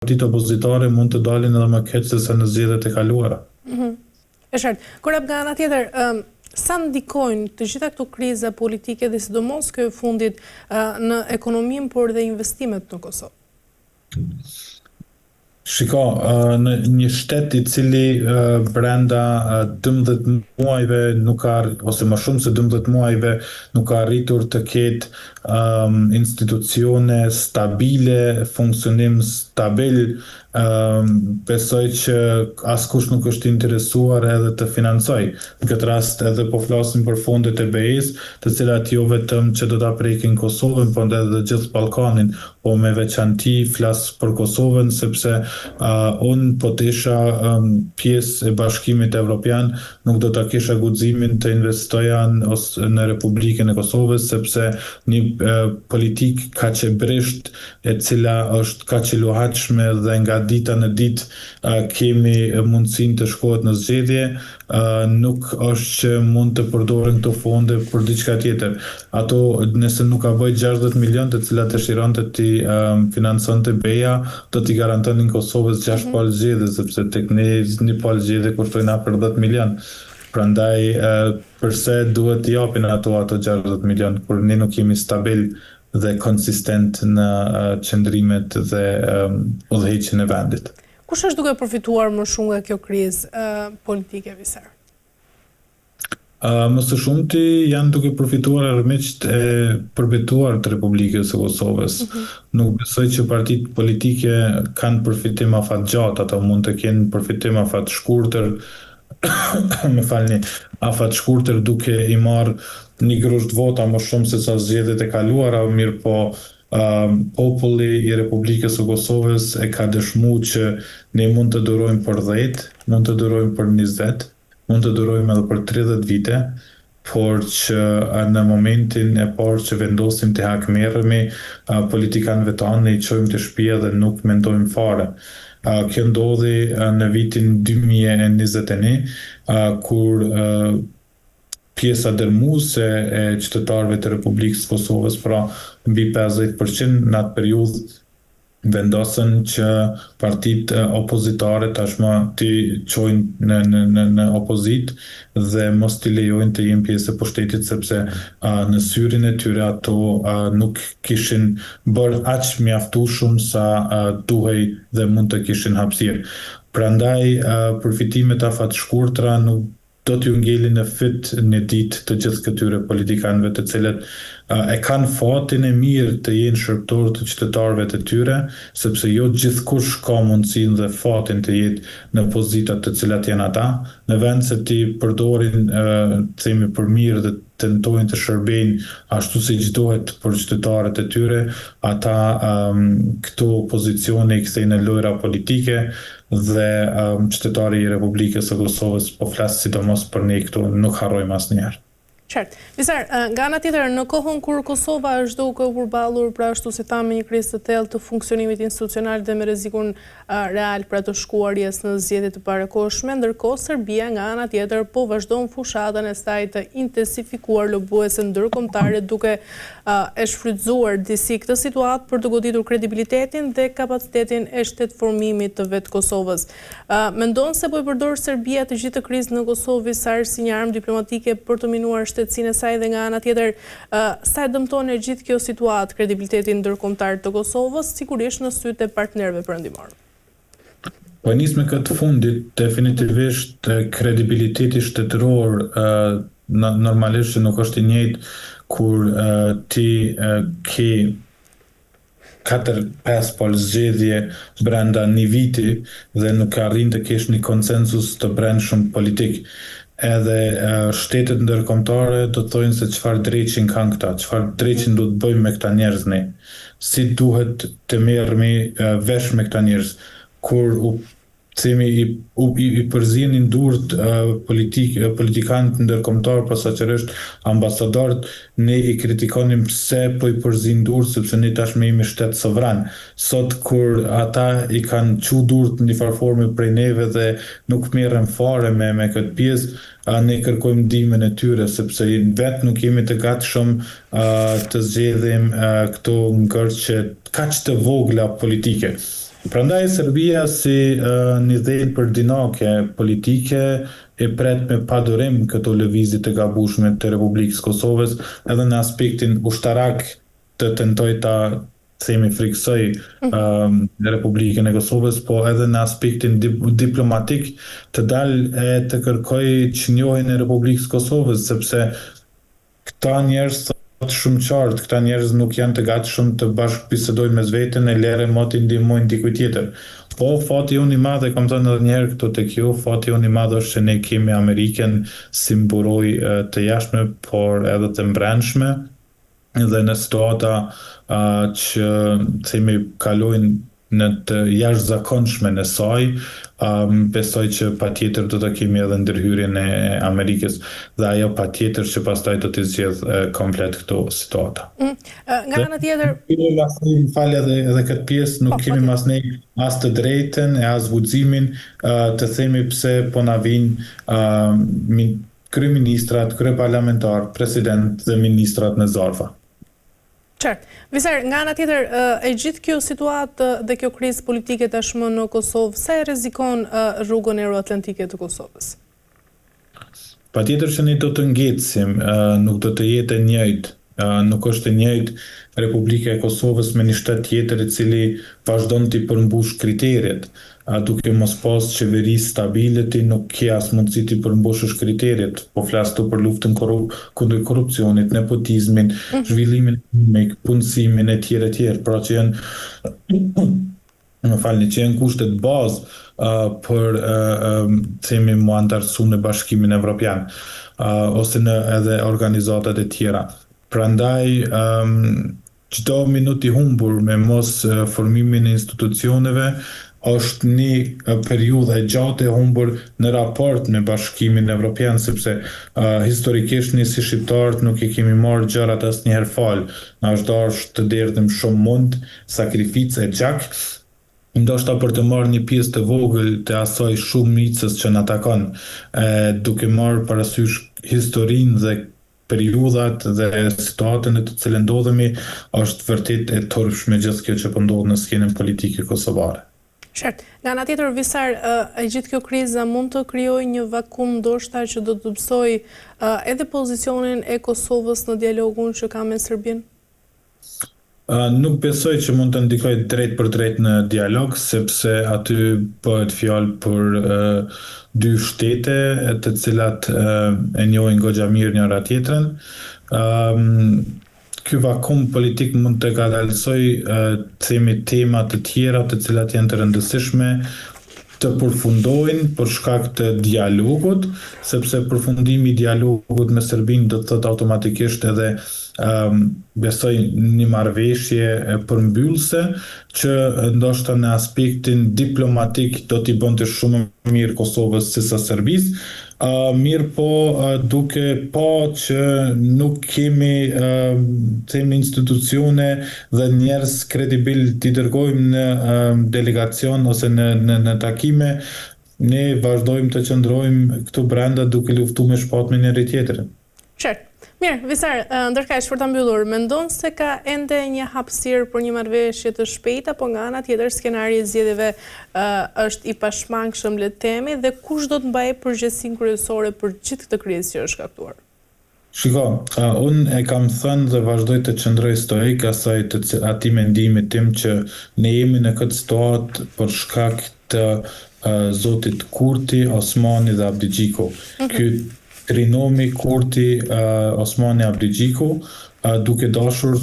partitë opozitare mund të dalin edhe më keq se sa në zgjedhjet e kaluara. E qartë. Kurrë nga ana tjetër, sa ndikojnë të gjitha këto kriza politike dhe sidomos kjo e fundit në ekonominë por dhe investimet në Kosovë? Shiko, në një shtet I cili brenda 12 muajve nuk ka, ose më shumë se 12 muajve nuk ka arritur të ketë institucione stabile, funksionim stabil, besoj që askush nuk është interesuar edhe të financoj. Në këtë rast edhe po flasim për fondet e BE-s, të cilat jo vetëm që do ta prekin Kosovën, por edhe gjithë Ballkanin, po me veçanti flas për Kosovën sepse unë po të isha pjesë e Bashkimit Evropian, nuk do ta kisha guximin të investoja në Republikën e Kosovës sepse një politik kaq e brisht e cila është kaq e luhatshme dhe nga dita në ditë kemi mundësinë të shkohet në zgjedhje, nuk është që mund të përdoren këto fonde për diçka tjetër. Ato nëse nuk ka bëj 60 milion të cilat dëshironte ti financonte BE-ja, do t'i garantonin Kosovës 6 palë zgjedhje, sepse tek ne një palë zgjedhje kushtojnë për 10 milion. Prandaj përse duhet t'i japin ato 60 milion kur ne nuk jemi stabil dhe konsistent në qëndrimet dhe udhëheqjen e vendit. Kush është duke përfituar më shumë nga kjo krizë politike, Visar? Më së shumti janë duke përfituar armiqt e përbetuar të Republikës së Kosovës. Nuk besoj që partitë politike kanë përfitim afat gjatë, ato mund të kenë përfitim afat shkurtër, afat shkurtër duke I marrë një grusht vota më shumë se sa zgjedhjet e kaluara, mirë po populli I Republikës së Kosovës e ka dëshmuar që ne mund të durojmë për 10, mund të durojmë për 20, mund të durojmë edhe për 30 vite, por që në momentin e parë që vendosim të hakmerremi, politikanëve tanë I çojmë të shtëpia dhe nuk mendojmë fare. Kjo ndodhi në vitin 2021, kur pjesa dërmuese e qytetarëve të Republikës së Kosovës, pra mbi 50% në atë periudhë vendosën që partitë opozitare tashmë t'i çojnë në opozit dhe mos t'i lejojnë të jenë pjesë e pushtetit sepse në syrin e tyre ato nuk kishin bërë aq mjaftueshëm sa duhej dhe mund të kishin hapësirë. Prandaj përfitimet afat shkurtra nuk do t'ju ngelin në fyt një ditë të gjithë këtyre politikanëve të cilët e kanë fatin e mirë të jenë shërbëtorë të qytetarëve të tyre, sepse jo gjithkush ka mundësinë dhe fatin të jetë në pozitat të cilat janë ata, në vend se ti përdorin themi për mirë dhe tentojnë të shërbejnë ashtu siç duhet për qytetarët e tyre, ata këto pozicione I kthejnë në lojra politike dhe qytetari I Republikës së Kosovës po flas sidomos për ne këtu, nuk harrojmë asnjëherë. Qartë. Visar, nga ana tjetër, në kohën kur Kosova është duke u përballur pra ashtu si thamë një krizë të thellë të funksionimit institucional dhe me rrezikun real pra të shkuarjes në zgjedhje të parakohshme, ndërkohë Serbia nga ana tjetër po vazhdon fushatën e saj të intensifikuar lobuese ndërkombëtare duke e shfrytzuar disi këtë situatë për të goditur kredibilitetin dhe kapacitetin e shtetformimit të vetë Kosovës. Mendon se po I përdor Serbia të gjithë krizën në Kosovë Visar si një armë diplomatike për të minuar shtetësinë e saj dhe nga ana tjetër sa e dëmton e gjithë kjo situatë kredibilitetin ndërkombëtar të Kosovës, sigurisht në sytë e partnerëve perëndimor. Po nis me këtë fundit, definitivisht kredibiliteti shtetëror normalisht që nuk është I njëjtë kur ti ke 4-5 palë zgjedhje brenda një viti dhe nuk arrin të kesh një konsensus të brendshëm politik. Edhe shtetet ndërkombëtare do të thojnë se çfarë dreqin kanë këta, çfarë dreqin do të bëjmë me këta njerëz ne. Si duhet të merremi vesh me këta njerëz kur I përzinin durt politikanët ndërkombëtar posaçërisht ambasadorët, ne I kritikonim pse po I përzin durt sepse ne tashmë jemi shtet sovran. Sot kur ata I kanë çu durt në një farforme prej neve dhe nuk merren fare me këtë pjesë, ne kërkojmë ndihmën e tyre sepse vetë nuk jemi të gatshëm të zgjedhim këto ngërçe kaq të vogla politike. Prandaj Serbia si një dhënë për dinake politike e pret me padurim këto lëvizje të gabueshme të Republikës Kosovës, edhe në aspektin ushtarak të tentoj ta themi friksoj Republikën e Kosovës, po edhe në aspektin diplomatik të dalë e të kërkoj çnjohjen e Republikës Kosovës, sepse këta njerëz thotë shumë qartë, këta njerëz nuk janë të gatshëm të bashkëbisedojnë mes veten e lere mo t'i ndihmojnë dikujt tjetër. Po fati unë i madh, e kam thënë edhe një herë këtu tek ju, fati unë i madh është që ne kemi Amerikën si mburojë të jashtme, por edhe të brendshme, dhe në situata që themi kalojnë në të jashtëzakonshme në saj, besoj që patjetër do të kemi edhe ndërhyrjen e Amerikës dhe ajo patjetër që pastaj do të zgjedh komplet këto situata. Nga ana tjetër, Më fal edhe këtë pjesë, nuk kemi mas ne as të drejtën e as guximin të themi pse po na vinë kryeministrat, kryeparlamentar, president dhe ministrat në zarfa. Qartë. Visar, nga ana tjetër, e gjithë kjo situatë dhe kjo krizë politike tashmë në Kosovë, sa e rrezikon rrugën euroatlantike të Kosovës? Patjetër që ne do të ngecim, nuk do të jetë e njëjtë. Nuk është e njëjtë Republika e Kosovës me një shtet tjetër i cili vazhdon t'i përmbush kriteret. Duke mos pas qeveri stabile, ti nuk ke as mundësi t'i përmbushësh kriteret. Po flas tu për luftën kundër korrupsionit, nepotizmin, zhvillimin ekonomik, punësimin e tjerë, pra që janë që janë kushtet bazë për themi mu antarësu në Bashkimin Evropian ose në edhe organizatat e tjera. Prandaj çdo minutë i humbur me mos formimin e institucioneve është një periudhë e gjatë e humbur në raport me Bashkimin Evropian, sepse historikisht ne si shqiptarët nuk i kemi marrë gjërat asnjëherë fal. Na është dashur të derdhim shumë mund, sakrificë e gjak, ndoshta për të marrë një pjesë të vogël të asaj shumicës që na takon, duke marrë parasysh historinë dhe periudhat dhe situatën e të cilën ndodhemi, është vërtet e turpshme gjithë kjo që po ndodh në skenën politike kosovare. Qartë. Nga ana tjetër, Visar, e gjithë kjo kriza mund të krijojë një vakum ndoshta që do të psojë edhe pozicionin e Kosovës në dialogun që ka me Serbinë? Nuk besoj që mund të ndikoj drejt për drejt në dialog, sepse aty bëhet fjalë për dy shtete të cilat e njohin goxha mirë njëra tjetrën. Ky vakum politik mund të kadalsoj themi tema të tjera të cilat janë të rëndësishme të përfundojnë për shkak të dialogut, sepse përfundimi i dialogut me Serbinë do të thotë automatikisht edhe besoj një marrëveshje përmbyllse që ndoshta në aspektin diplomatik do t'i bënte shumë mirë Kosovës se sa Serbisë, mirë po duke pa që nuk kemi themi institucione dhe njerëz kredibil t'i dërgojmë në delegacion ose në takime, ne vazhdojmë të qëndrojmë këtu brenda duke luftuar me shpatën njëri tjetrin. Qartë. Mirë, Visar, ndërkaq për ta mbyllur, mendon se ka ende një hapësirë për një marrëveshje të shpejtë, apo nga ana tjetër skenari i zgjedhjeve është i pashmangshëm le të themi, dhe kush do të mbajë përgjegjësinë kryesore për gjithë këtë krizë që është shkaktuar? Shiko, unë e kam thënë dhe vazhdoj të qëndroj stoik atij mendimit tim që ne jemi në këtë situatë për shkak të zotit Kurti, Osmani dhe Abdigjiku. Ky trinomi Kurti, Osmani, Abdigjiku, duke dashur